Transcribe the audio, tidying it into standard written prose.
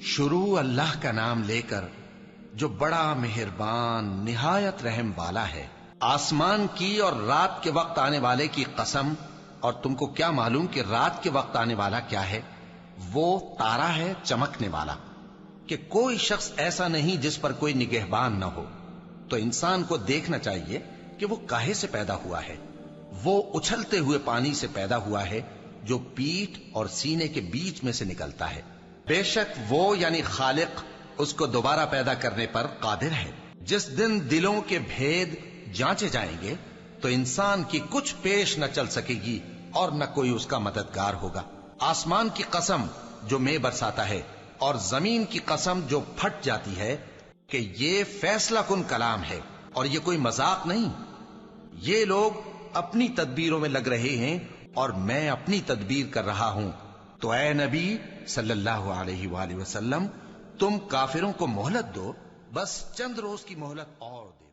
شروع اللہ کا نام لے کر جو بڑا مہربان نہایت رحم والا ہے۔ آسمان کی اور رات کے وقت آنے والے کی قسم، اور تم کو کیا معلوم کہ رات کے وقت آنے والا کیا ہے؟ وہ تارا ہے چمکنے والا، کہ کوئی شخص ایسا نہیں جس پر کوئی نگہبان نہ ہو۔ تو انسان کو دیکھنا چاہیے کہ وہ کاہے سے پیدا ہوا ہے۔ وہ اچھلتے ہوئے پانی سے پیدا ہوا ہے جو پیٹھ اور سینے کے بیچ میں سے نکلتا ہے۔ بے شک وہ یعنی خالق اس کو دوبارہ پیدا کرنے پر قادر ہے۔ جس دن دلوں کے بھید جانچے جائیں گے تو انسان کی کچھ پیش نہ چل سکے گی اور نہ کوئی اس کا مددگار ہوگا۔ آسمان کی قسم جو مے برساتا ہے، اور زمین کی قسم جو پھٹ جاتی ہے، کہ یہ فیصلہ کن کلام ہے اور یہ کوئی مذاق نہیں۔ یہ لوگ اپنی تدبیروں میں لگ رہے ہیں اور میں اپنی تدبیر کر رہا ہوں۔ تو اے نبی صلی اللہ علیہ وآلہ وسلم، تم کافروں کو مہلت دو، بس چند روز کی مہلت اور دو۔